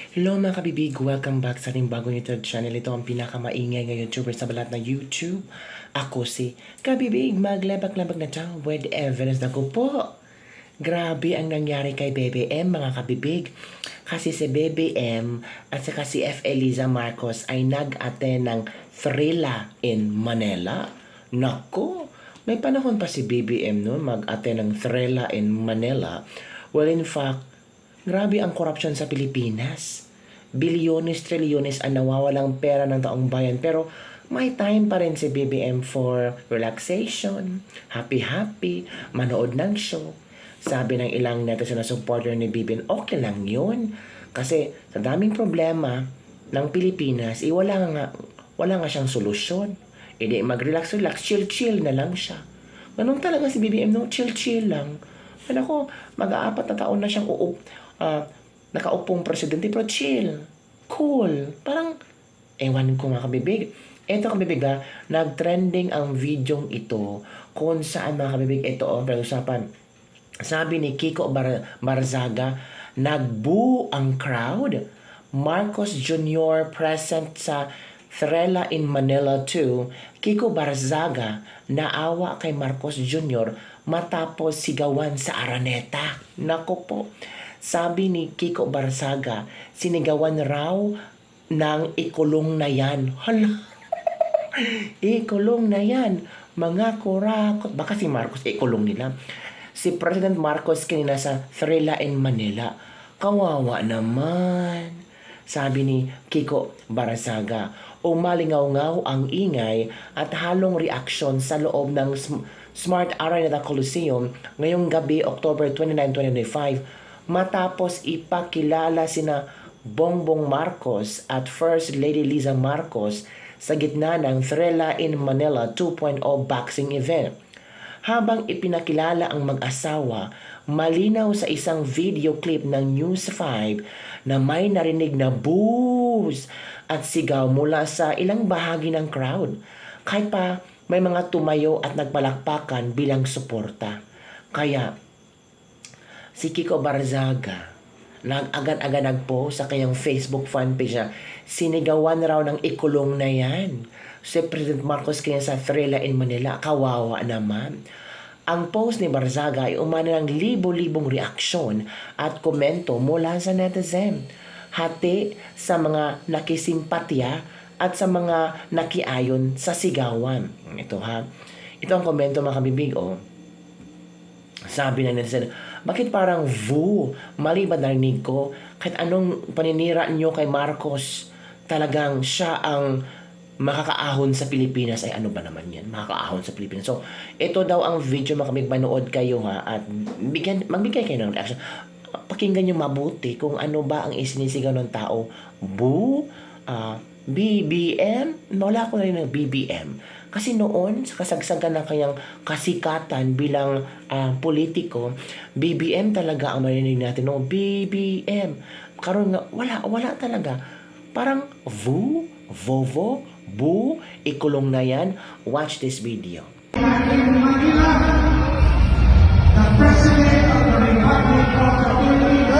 Hello mga kabibig, welcome back sa ating bagong YouTube channel. Ito ang pinakamaingay ng YouTuber sa balat ng YouTube. Ako si Kabibig, maglabak-labak na tao with evidence na ko po. Grabe ang nangyari kay BBM mga kabibig. Kasi si BBM at saka si F. Eliza Marcos ay nag-attend ng Thrilla in Manila. Nako, may panahon pa si BBM noon mag-attend ng Thrilla in Manila. Well, in fact, grabe ang korupsyon sa Pilipinas. Bilyones, trilyones ang nawawalang pera ng taong bayan. Pero may time pa rin si BBM for relaxation, happy-happy, manood ng show. Sabi ng ilang netizen na supporter ni BBM, okay lang yun. Kasi sa daming problema ng Pilipinas, wala nga siyang solusyon. Hindi mag-relax-relax, chill-chill na lang siya. Ganun talaga si BBM, no? Chill-chill lang. Ano ko, mag-aapat na taon na siyang nakaupong presidente, pero chill, cool. Parang, ewan ko mga kabibig. Ito kabibig nag-trending ang videong ito kung saan mga kabibig, ito pag-usapan. Sabi ni Kiko Barzaga, nag-boo ang crowd. Marcos Jr. present sa Thrilla in Manila 2, Kiko Barzaga naawa kay Marcos Jr. matapos sigawan sa Araneta. Nako po, sabi ni Kiko Barzaga, sinigawan raw ng ikulong na yan. Hala, ikulong na yan. Mga kurakot. Baka si Marcos ikulong nila. Si President Marcos kanina sa Thrilla in Manila. Kawawa naman. Sabi ni Kiko Barzaga, umalingaw-ngaw ang ingay at halong reaksyon sa loob ng Smart Araneta Coliseum ngayong gabi, October 29, 2025, matapos ipakilala sina Bongbong Marcos at First Lady Liza Marcos sa gitna ng Thrilla in Manila 2.0 boxing event. Habang ipinakilala ang mag-asawa, malinaw sa isang video clip ng News 5 na may narinig na boos at sigaw mula sa ilang bahagi ng crowd. Kahit pa may mga tumayo at nagpalakpakan bilang suporta. Kaya, si Kiko Barzaga, nag-agad-agad nagpost sa kanyang Facebook fanpage na sinigawan raw ng ikulong na yan. Si President Marcos kanya sa Thrilla in Manila, kawawa naman. Ang post ni Barzaga ay umano ng libo-libong reaksyon at komento mula sa netizen. Hati sa mga nakisimpatya at sa mga nakiayon sa sigawan. Ito Ito ang komento mga kabibig. Sabi ng netizen, bakit parang mali ba narinig ko? Kahit anong paninira niyo kay Marcos, talagang siya ang makakaahon sa Pilipinas. Ay ano ba naman yan? Makakaahon sa Pilipinas. So, ito daw ang video mga kabibig. Manood kayo at magbigay kayo ng reaction. Pakinggan nyo mabuti kung ano ba ang isinisigaw ng tao. BBM? Wala ko na rin ng BBM. Kasi noon, sa kasagsagan ng kanyang kasikatan bilang politiko, BBM talaga ang marinig natin. No? BBM. Karon nga, wala talaga. Parang Vovo, ikulong na yan. Watch this video. The President of the Republic of the Philippines.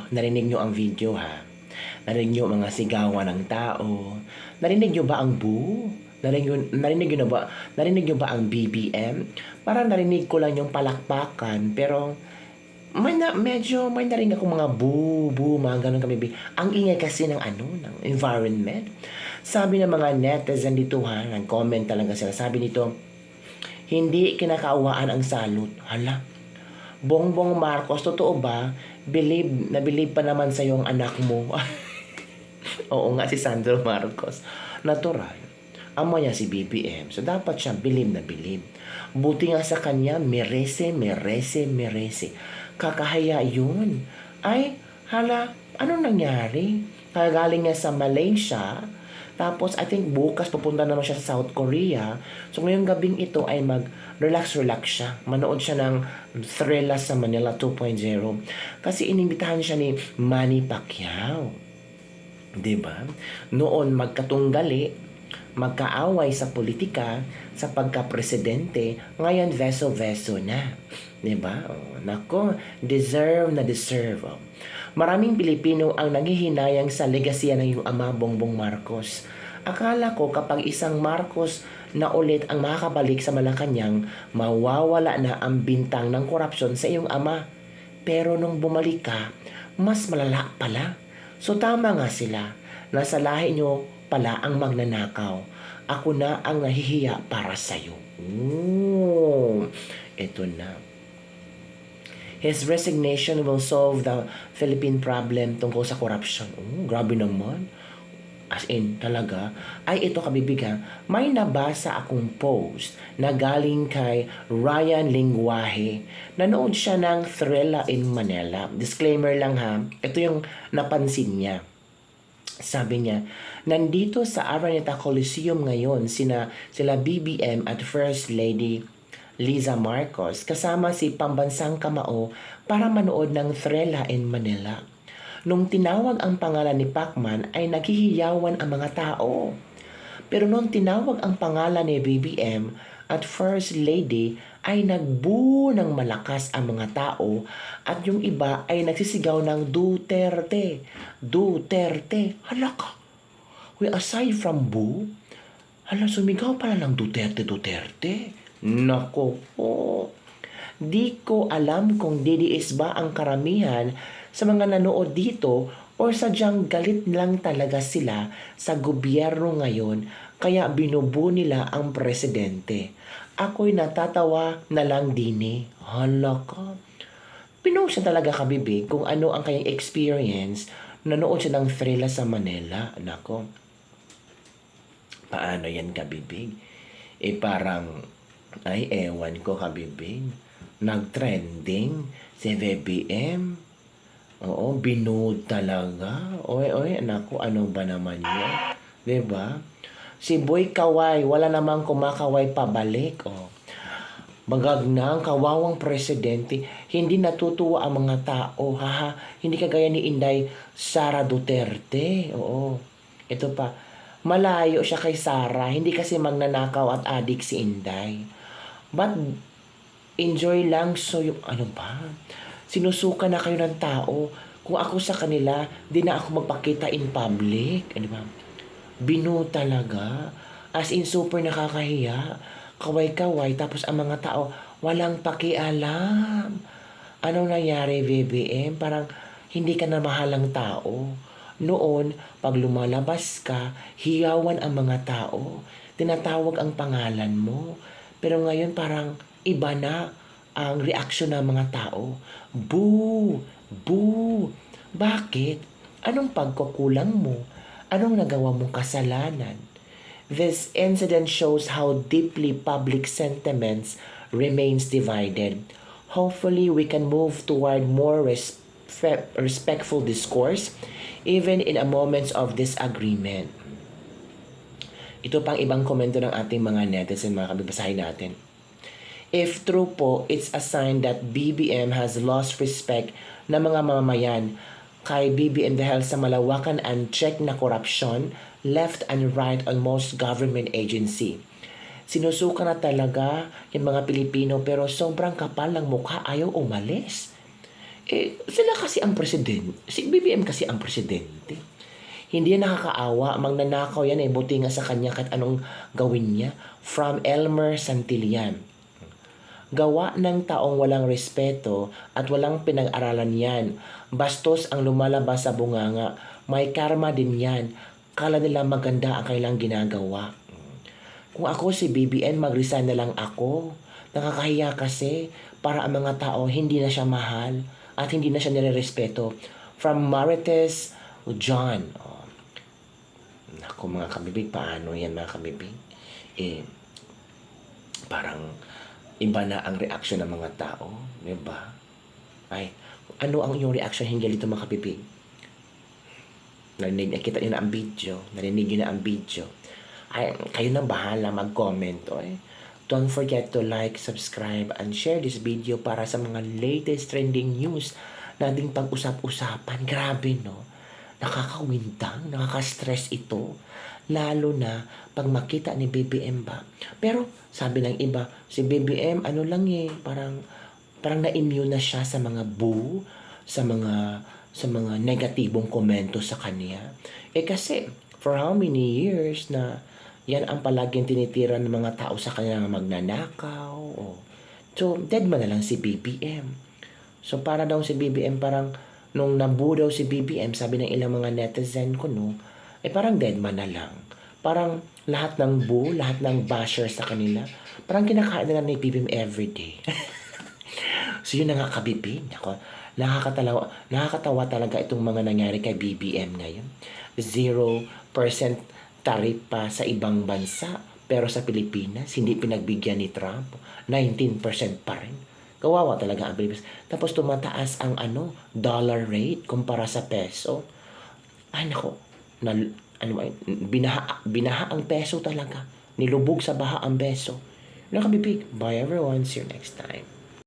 Narinig nyo ang video Narinig nyo mga sigawan ng tao. Narinig nyo ba ang boo? Narinig nyo ba ang BBM? Parang narinig ko lang yung palakpakan, pero medyo may narinig ako mga boo, mga ganun kami. Ang ingay kasi ng ng environment. Sabi ng mga netizen dito nag-comment talaga sila. Sabi nito, hindi kinakaawaan ang salot. Hala, Bongbong Marcos, totoo ba? Believe pa naman sa yung anak mo. Oo nga, si Sandro Marcos. Natural. Ama niya si BBM. So, dapat siya bilib na bilib. Buti nga sa kanya, merese. Kakahaya yun. Ay, hala, anong nangyari? Kagaling nga sa Malaysia, tapos I think bukas pupunta naman siya sa South Korea. So ngayong gabing ito ay mag-relax siya. Manood siya ng Thrilla sa Manila 2.0. Kasi inimbitahan siya ni Manny Pacquiao. 'Di ba? Noon magkatunggali, magkaaway sa politika, sa pagka-presidente, ngayon veso-veso na. 'Di ba? Oh, nako, deserve na deserve. Oh. Maraming Pilipino ang nanghihinayang sa legasya ng iyong ama Bongbong Marcos. Akala ko kapag isang Marcos na ulit ang makakabalik sa Malacanang, mawawala na ang bintang ng korupsyon sa iyong ama. Pero nung bumalik ka, mas malala pala. So tama nga sila. Nasa lahi nyo pala ang magnanakaw. Ako na ang nahihiya para sa'yo. Ito na. His resignation will solve the Philippine problem tungkol sa corruption. Grabe naman. As in, talaga. Ay, ito kabibigan, may nabasa akong post na galing kay Ryan Linguaje. Nanood siya ng Thrilla in Manila. Disclaimer lang ha, ito yung napansin niya. Sabi niya, nandito sa Araneta Coliseum ngayon sila BBM at First Lady Liza Marcos kasama si Pambansang Kamao para manood ng Thrilla in Manila. Nung tinawag ang pangalan ni Pacman ay naghihiyawan ang mga tao. Pero nung tinawag ang pangalan ni BBM at First Lady ay nagbuo ng malakas ang mga tao at yung iba ay nagsisigaw ng Duterte. Duterte. Hala ka. Aside from boo, hala sumigaw pala ng Duterte. Nako po. Di ko alam kung didiis ba ang karamihan sa mga nanood dito o sadyang galit lang talaga sila sa gobyerno ngayon kaya binubu nila ang presidente. Ako'y natatawa na lang din. Hala ka. Pinost siya talaga kabibig kung ano ang kanyang experience. Nanood siya ng Thrilla sa Manila. Nako. Paano yan kabibig? Parang ay, ewan ko kabibig. Nag-trending si BBM. Oo, binood talaga. Oy, naku, ano ba naman yun? Diba? Si Boy Kaway, wala namang kumakaway pabalik. Oh. Bagag na ang kawawang presidente, hindi natutuwa ang mga tao. Hindi kagaya ni Inday Sara Duterte. Oo. Ito pa, malayo siya kay Sara. Hindi kasi magnanakaw at adik si Inday. But, enjoy lang. So, yung ano ba? Sinusuka na kayo ng tao. Kung ako sa kanila, di na ako magpakita in public. Ano ba? Binu talaga. As in, super nakakahiya. Kaway-kaway. Tapos ang mga tao, walang pakialam. Anong nangyari, BBM? Parang hindi ka na mahalang tao. Noon, pag lumalabas ka, hiyawan ang mga tao. Tinatawag ang pangalan mo. Pero ngayon parang iba na ang reaksyon ng mga tao. Boo! Boo! Bakit? Anong pagkukulang mo? Anong nagawa mong kasalanan? This incident shows how deeply public sentiments remains divided. Hopefully, we can move toward more respectful discourse even in a moments of disagreement. Ito pang ibang komento ng ating mga netizen, mga kabibasahin natin. If true po, it's a sign that BBM has lost respect ng mga mamamayan kay BBM dahil sa malawakan unchecked na korupsyon left and right on most government agency. Sinusuka na talaga yung mga Pilipino pero sobrang kapal ng mukha, ayaw umalis. Sila kasi ang presidente. Si BBM kasi ang presidente. Hindi yan nakakaawa, magnanakaw yan buti nga sa kanya kahit anong gawin niya. From Elmer Santillan. Gawa ng taong walang respeto at walang pinag-aralan yan. Bastos ang lumalabas sa bunganga. May karma din yan. Kala nila maganda ang kailang ginagawa. Kung ako si BBM, mag-resign na lang ako. Nakakahiya kasi para ang mga tao hindi na siya mahal at hindi na siya nire-respeto. From Marites John. Naku mga kabibig, paano yan mga kabibig? Eh, parang iba na ang reaksyon ng mga tao, di ba? Ay, ano ang iyong reaction hinggil dito mga kabibig? Nakita nyo na ang video, narinig nyo na ang video. Ay, kayo na bahala mag-comment, oy. Don't forget to like, subscribe, and share this video para sa mga latest trending news na ating pag-usap-usapan. Grabe, no? Nakakawindang, nakaka-stress ito. Lalo na pag makita ni BBM ba. Pero sabi ng iba, si BBM ano lang parang na-immune na siya sa mga boo, sa mga negatibong komento sa kanya. Eh kasi for how many years na yan ang palaging tinitira ng mga tao sa kanya na magnanakaw. So, dead man na lang si BBM. So, para daw si BBM parang nung nabuo daw si BBM, sabi ng ilang mga netizen ko, no, parang dead man na lang. Parang lahat ng boo, lahat ng basher sa kanila, parang kinakain na lang ni BBM everyday. So, yun na nga kabibig. Ako, nakakatawa talaga itong mga nangyari kay BBM ngayon. 0% tarif pa sa ibang bansa, pero sa Pilipinas, hindi pinagbigyan ni Trump. 19% pa rin. Kawawa talaga ang Pilipinas. Tapos tumataas ang dollar rate kumpara sa peso. Ay nako, binaha ang peso talaga. Nilubog sa baha ang peso. Nakabibig. Bye everyone. See you next time.